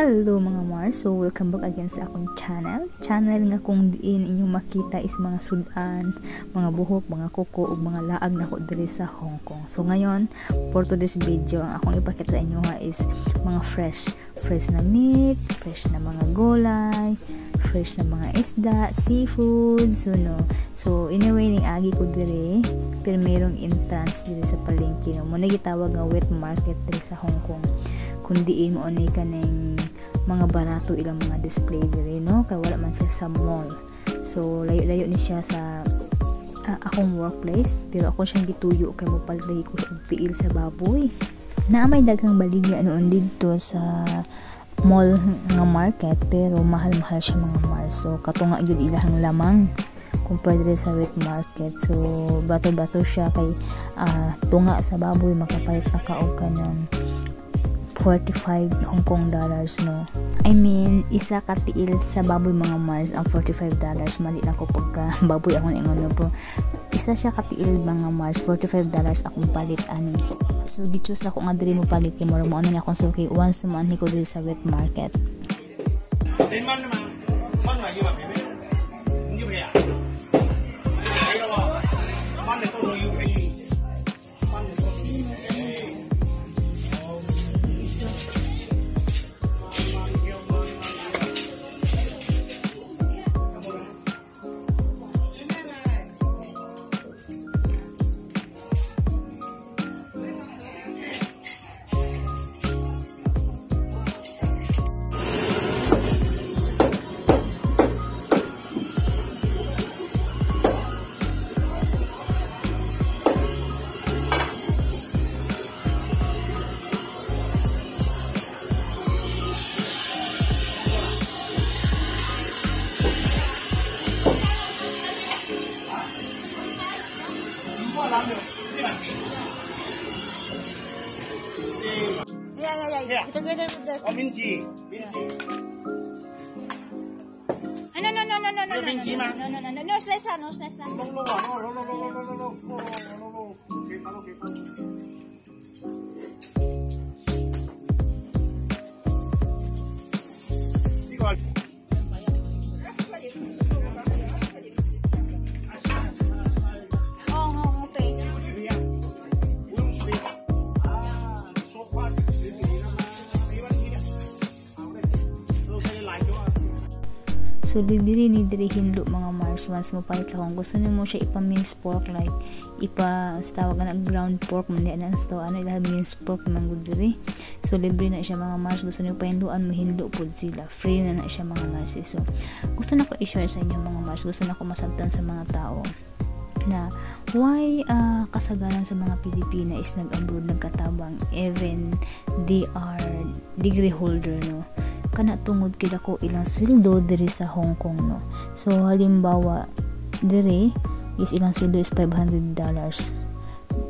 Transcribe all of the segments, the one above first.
Hello mga Mars, so welcome back again sa akong channel nga kung diin inyong makita is mga sudan, mga buhok, mga kuko ug mga laag na ko diri sa Hong Kong. So ngayon for today's video ang akong ipakita inyo is mga fresh na meat, fresh na mga gulay, fresh na mga isda, seafood. So anyway ni agi ko diri pero merong entrance diri sa palengke no mo nagitawag nga wet market diri sa Hong Kong. Kundi mo ni kanang mga barato ilang mga display diri no kay wala man siya sa mall. So layo-layo ni siya sa akong workplace pero ako siyang gituyo kay mo palagi ko og tiil sa baboy. Naa may daghang baligya noon didto sa mall nga market pero mahal-mahal siya mga Mars. So katunga gyud ilahang lamang compare sa wet market. So bato-bato siya kay tunga sa baboy makapalit na ka og kanang 45 Hong Kong dollars no. I mean, isa ka tiil sa baboy mga Mars ang $45. Mali lang ko pagka baboy akong ingon no po. Isa siya ka tiil mga Mars, $45 akong palit ani. So gi-choose ako nga diri mo palit kay mo ano ni akong suki once a month ko diri sa wet market. Yeah. Together with this. Oh, minji. No. Minji ma. No, slice lang. No. So bibili ni diri hinlo mga Mars once mo palit lang kung gusto nimo siya ipa-mince pork like sa tawag na ground pork man di na sa ano ila mince pork man gud diri. So libre na siya mga Mars, gusto niyo pahinduan mo hinlo pud sila, free na siya mga Mars. So gusto na ko i-share sa inyo mga Mars, gusto na ko masabtan sa mga tao na why kasagaran sa mga Pilipina is nag-abroad nagkatabang even they are degree holder no kana tungod kid ako ilang sweldo diri sa Hong Kong no. So halimbawa diri is ilang sweldo is $500,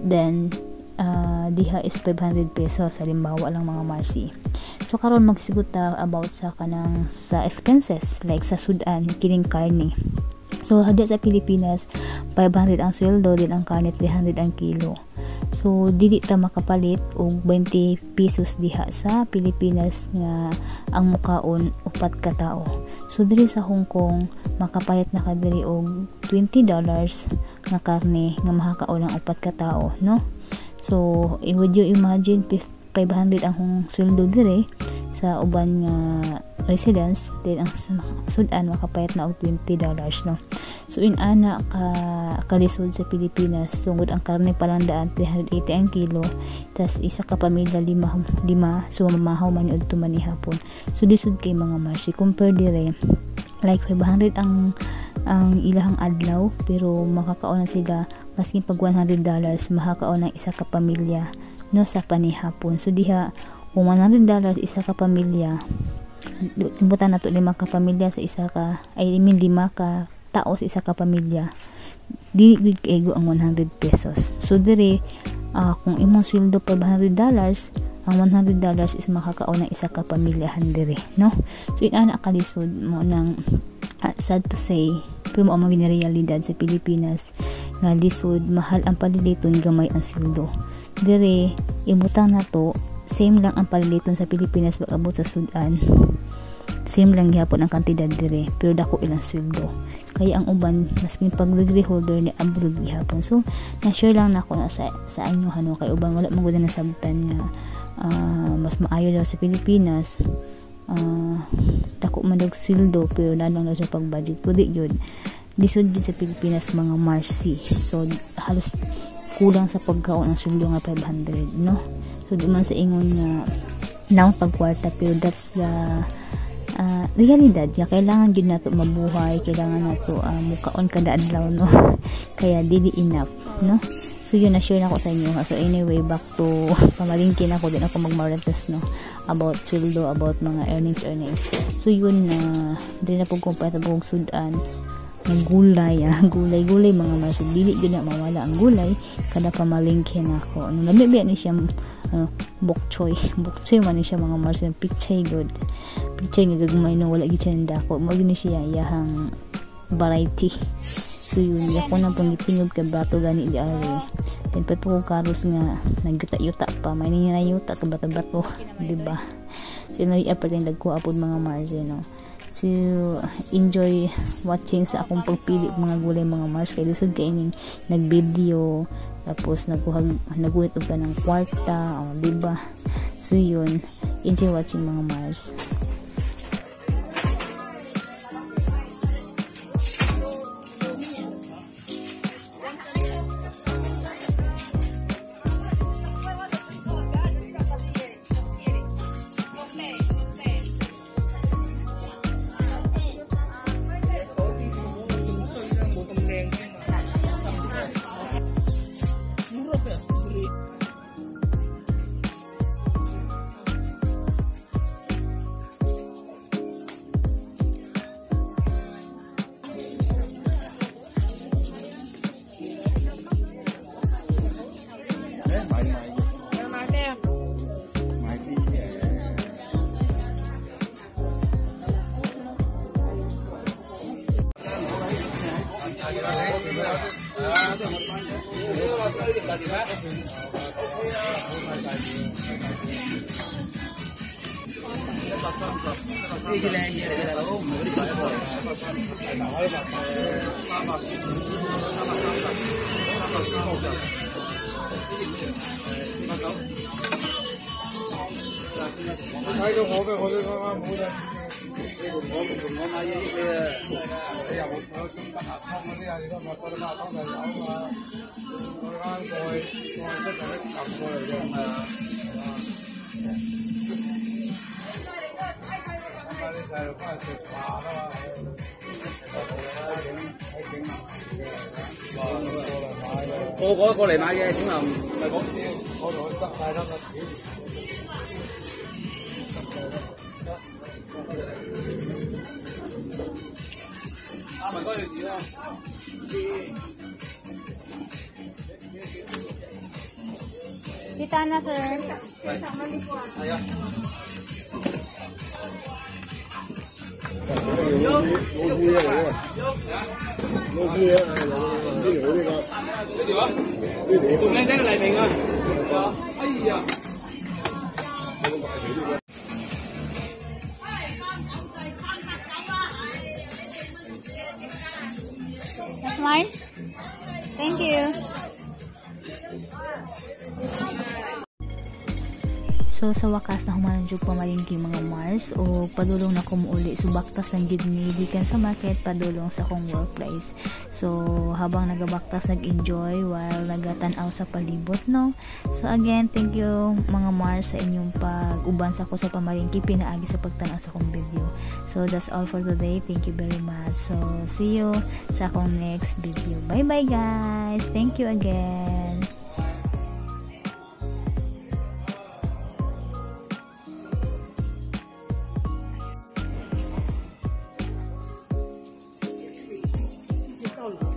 then diha is 500 pesos halimbawa lang mga Marcy. So karon magsigot ta about sa kanang sa expenses like sa sudan kining karne. So hadya sa Pilipinas 500 ang sweldo din ang karne 300 ang kilo. So dili ta makapalit og 20 pesos diha sa Pilipinas nga ang mukaon upat ka tawo. So diri sa Hong Kong makapalit na ka diri og $20 nga karne nga mahakaon ang upat ka tawo no. So would you imagine 500 ang sweldo diri sa uban nga residence din ang sudan makapayat na og $20 no. So in ana kalisod sa Pilipinas tungod ang karne palandaan 380 ang kilo tas isa ka pamilya lima so mamahaw man ud tumani hapon. So lisod kay mga Marcy compare dire like 500 ang ilahang adlaw pero makakaon na sila maski pag $100 makakaon ng isa ka pamilya no sa panihapon. So diha kung $100 isa ka pamilya timbutan nato 5 ka pamilya sa isa ka 5 ka tao sa isa ka pamilya di gud ego ang 100 pesos. So dire kung imong sweldo $500 ang $100 is makakaon ng isa ka pamilyahan dire no. So inana kalisod mo nang sad to say pero mo ang realidad sa Pilipinas nga lisod mahal ang paliliton gamay ang sweldo. Dire imutang nato same lang ang paliliton sa Pilipinas pag-abot sa Sudan. Same lang gihapon ang kantidad dire, pero dako ilang sweldo. Kaya ang uban maskin pag degree holder ni abroad gihapon. So na-share lang nako na sa inyo hano kay uban wala man gud na sabtan nga mas maayo daw sa Pilipinas. Dako man dag sweldo pero nanang na sa pag-budget pwede yun. Lisod yun sa Pilipinas mga Marcy. So halos kulang sa pagkaon ang sweldo nga 500, no? So di man sa ingon nga now pagkwarta pero that's the realidad ya, kailangan din nato mabuhay, kailangan nato mukaon kada adlaw, no? Kaya dili enough, no? So yun na share na ko sa inyo. So anyway, back to pamalingkin ako din ako magmarites, no, about sweldo, about mga earnings. So yun na din na pong kumpara buong Sudan ng gulay, gulay mga Mars, dili gyud na mawala ang gulay kada pamalingkin ako. Ano labi ni siya bokchoy man ni siya mga Mars, pichay good. Pichay nga gagmay no wala gyud siya ndako. Mo gyud ni siya yahang variety. So yun, ako na pong ipingog kay bato gani di ari. Then pa ko karos nga nagyuta-yuta pa, may ninayuta ka bato-bato, di ba? So na i-apart dagko apod mga Mars, no. So enjoy watching sa akong pagpili mga gulay mga Mars, kay lisod kay ning nag-video tapos naguhit og kanang kwarta, di ba? So yun, enjoy watching mga Mars.個過嚟買嘢，點又唔係講笑，我同佢得晒得啦。阿文哥要點啊？Kita na, sir.係啊。仲靚仔嘅黎明啊！哎呀！ That's mine. Thank you. So sa wakas na humanan jud pamalingki mga Mars o padulong na kumuuli. So baktas lang gid ni gikan sa market padulong sa akong workplace. So habang nagabaktas nag-enjoy while nagatan-aw sa palibot, no. So again, thank you mga Mars sa inyong pag-uban sa ko sa pamalingki pinaagi sa pagtan-aw sa akong video. So that's all for today. Thank you very much. So see you sa akong next video. Bye bye guys. Thank you again.到了。